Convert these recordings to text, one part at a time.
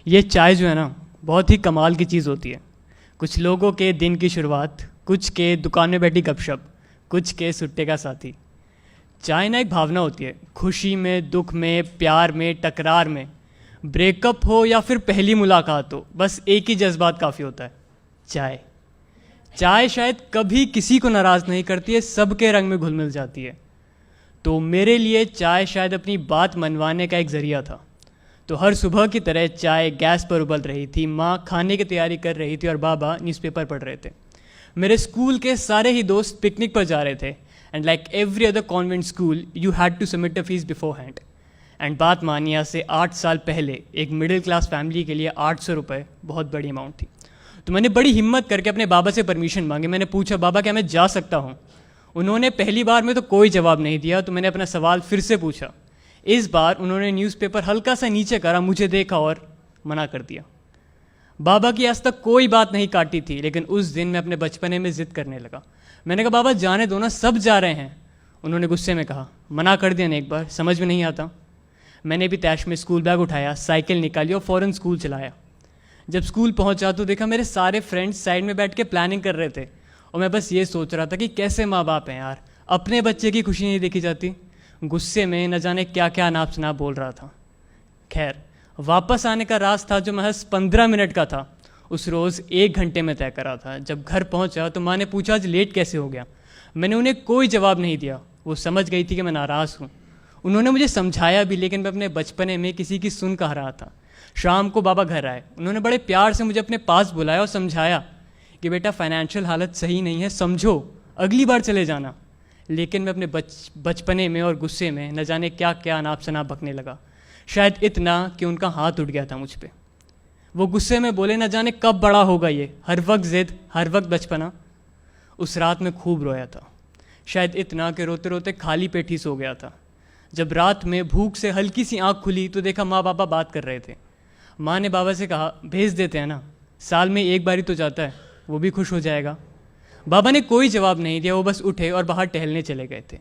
ये चाय जो है ना, बहुत ही कमाल की चीज़ होती है। कुछ लोगों के दिन की शुरुआत, कुछ के दुकान में बैठी गपशप, कुछ के सुट्टे का साथी। चाय ना एक भावना होती है, खुशी में, दुख में, प्यार में, टकरार में, ब्रेकअप हो या फिर पहली मुलाकात हो, बस एक ही जज्बात काफ़ी होता है, चाय। चाय शायद कभी किसी को नाराज़ नहीं करती है, सबके रंग में घुल मिल जाती है। तो मेरे लिए चाय शायद अपनी बात मनवाने का एक ज़रिया था। तो हर सुबह की तरह चाय गैस पर उबल रही थी, माँ खाने की तैयारी कर रही थी और बाबा न्यूज़पेपर पढ़ रहे थे। मेरे स्कूल के सारे ही दोस्त पिकनिक पर जा रहे थे and like every other convent school you had to submit a fees beforehand. एंड बात मानिए, से 8 साल पहले एक मिडिल क्लास फैमिली के लिए 800 रुपये बहुत बड़ी अमाउंट थी। तो मैंने बड़ी हिम्मत करके अपने बाबा से परमिशन मांगी। मैंने पूछा, बाबा क्या मैं जा सकता हूँ? उन्होंने पहली बार में तो कोई जवाब नहीं दिया। तो मैंने अपना सवाल फिर से पूछा। इस बार उन्होंने न्यूज़पेपर हल्का सा नीचे करा, मुझे देखा और मना कर दिया। बाबा की आज तक कोई बात नहीं काटी थी, लेकिन उस दिन मैं अपने बचपने में ज़िद करने लगा। मैंने कहा, बाबा जाने दो ना, सब जा रहे हैं। उन्होंने गुस्से में कहा, मना कर दिया ना एक बार, समझ में नहीं आता। मैंने भी तैश में स्कूल बैग उठाया, साइकिल निकाली और फ़ौरन स्कूल चलाया। जब स्कूल पहुंचा तो देखा मेरे सारे फ्रेंड्स साइड में बैठ के प्लानिंग कर रहे थे और मैं बस ये सोच रहा था कि कैसे माँ बाप हैं यार, अपने बच्चे की खुशी नहीं देखी जाती। गुस्से में न जाने क्या क्या अनाप शनाप बोल रहा था। खैर, वापस आने का रास्ता था जो महज 15 मिनट का था, उस रोज़ 1 घंटे में तय करा था। जब घर पहुंचा तो माँ ने पूछा, आज लेट कैसे हो गया? मैंने उन्हें कोई जवाब नहीं दिया। वो समझ गई थी कि मैं नाराज़ हूँ। उन्होंने मुझे समझाया भी, लेकिन मैं अपने बचपने में किसी की सुन कह रहा था। शाम को बाबा घर आए। उन्होंने बड़े प्यार से मुझे अपने पास बुलाया और समझाया कि बेटा फाइनेंशियल हालत सही नहीं है, समझो, अगली बार चले जाना। लेकिन मैं अपने बचपने में और गुस्से में न जाने क्या क्या अनाप शनाप बकने लगा। शायद इतना कि उनका हाथ उठ गया था मुझ पे। वो गुस्से में बोले, न जाने कब बड़ा होगा ये, हर वक्त ज़िद, हर वक्त बचपना। उस रात में खूब रोया था, शायद इतना कि रोते रोते खाली पेट ही सो गया था। जब रात में भूख से हल्की सी आँख खुली तो देखा माँ बाबा बात कर रहे थे। माँ ने बाबा से कहा, भेज देते हैं ना, साल में एक बार ही तो जाता है, वो भी खुश हो जाएगा। बाबा ने कोई जवाब नहीं दिया। वो बस उठे और बाहर टहलने चले गए थे।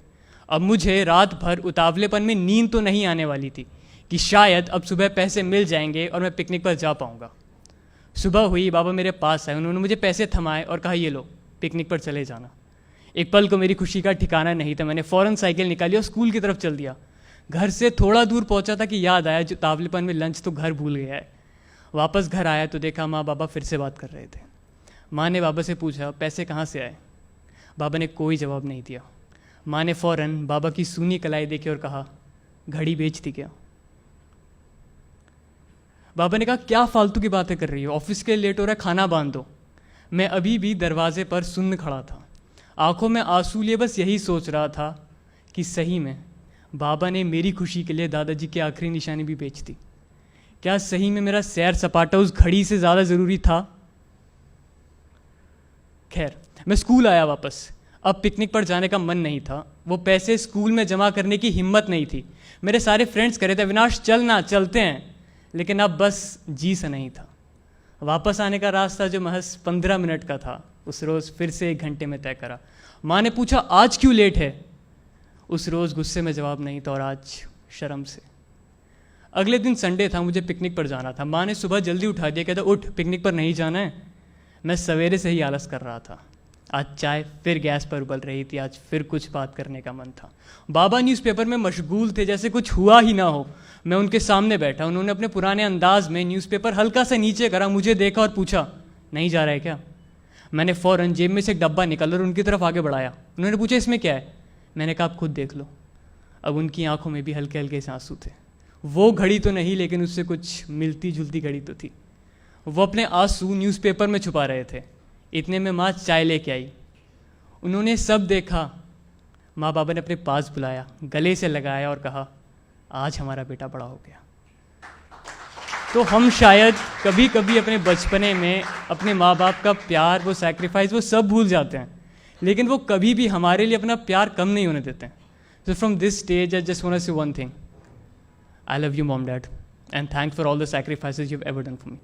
अब मुझे रात भर उतावलेपन में नींद तो नहीं आने वाली थी कि शायद अब सुबह पैसे मिल जाएंगे और मैं पिकनिक पर जा पाऊँगा। सुबह हुई, बाबा मेरे पास आए। उन्होंने मुझे पैसे थमाए और कहा, ये लो, पिकनिक पर चले जाना। एक पल को मेरी खुशी का ठिकाना नहीं था। मैंने फ़ौरन साइकिल निकाली और स्कूल की तरफ चल दिया। घर से थोड़ा दूर पहुंचा था कि याद आया, जो तावलेपन में लंच तो घर भूल गया है। वापस घर आया तो देखा माँ बाबा फिर से बात कर रहे थे। माँ ने बाबा से पूछा, पैसे कहाँ से आए? बाबा ने कोई जवाब नहीं दिया। माँ ने फ़ौरन बाबा की सूनी कलाई देखी और कहा, घड़ी बेच दी क्या? बाबा ने कहा, क्या फालतू की बातें कर रही हो, ऑफिस के लेट हो रहा है, खाना बांध दो। मैं अभी भी दरवाजे पर सुन्न खड़ा था, आंखों में आंसू लिए बस यही सोच रहा था कि सही में बाबा ने मेरी खुशी के लिए दादाजी की आखिरी निशानी भी बेच दी। क्या सही में मेरा सैर सपाटा उस घड़ी से ज़्यादा ज़रूरी था? खैर, मैं स्कूल आया वापस। अब पिकनिक पर जाने का मन नहीं था। वो पैसे स्कूल में जमा करने की हिम्मत नहीं थी। मेरे सारे फ्रेंड्स कह रहे थे, अविनाश चलना, चलते हैं, लेकिन अब बस जी सा नहीं था। वापस आने का रास्ता जो महज 15 मिनट का था, उस रोज़ फिर से 1 घंटे में तय करा। माँ ने पूछा, आज क्यों लेट है? उस रोज़ गुस्से में जवाब नहीं था और आज शर्म से। अगले दिन संडे था, मुझे पिकनिक पर जाना था। माँ ने सुबह जल्दी उठा दिया, कहता, उठ, पिकनिक पर नहीं जाना है। मैं सवेरे से ही आलस कर रहा था। आज चाय फिर गैस पर उबल रही थी, आज फिर कुछ बात करने का मन था। बाबा न्यूज़पेपर में मशगूल थे, जैसे कुछ हुआ ही ना हो। मैं उनके सामने बैठा। उन्होंने अपने पुराने अंदाज में न्यूज़पेपर हल्का सा नीचे करा, मुझे देखा और पूछा, नहीं जा रहा है क्या? मैंने फ़ौरन जेब में से एक डब्बा निकाला और उनकी तरफ आगे बढ़ाया। उन्होंने पूछा, इसमें क्या है? मैंने कहा, आप खुद देख लो। अब उनकी आंखों में भी हल्के हल्के से आंसू थे। वो घड़ी तो नहीं, लेकिन उससे कुछ मिलती जुलती घड़ी तो थी। वो अपने आंसू न्यूज़पेपर में छुपा रहे थे। इतने में माँ चाय लेके आई। उन्होंने सब देखा। माँ बाबा ने अपने पास बुलाया, गले से लगाया और कहा, आज हमारा बेटा बड़ा हो गया। तो हम शायद कभी कभी अपने बचपने में अपने माँ बाप का प्यार, वो सैक्रिफाइस, वो सब भूल जाते हैं, लेकिन वो कभी भी हमारे लिए अपना प्यार कम नहीं होने देते हैं। So from this stage, I just want to say one thing. I love you, Mom, Dad, and thanks for all the sacrifices you've ever done for me.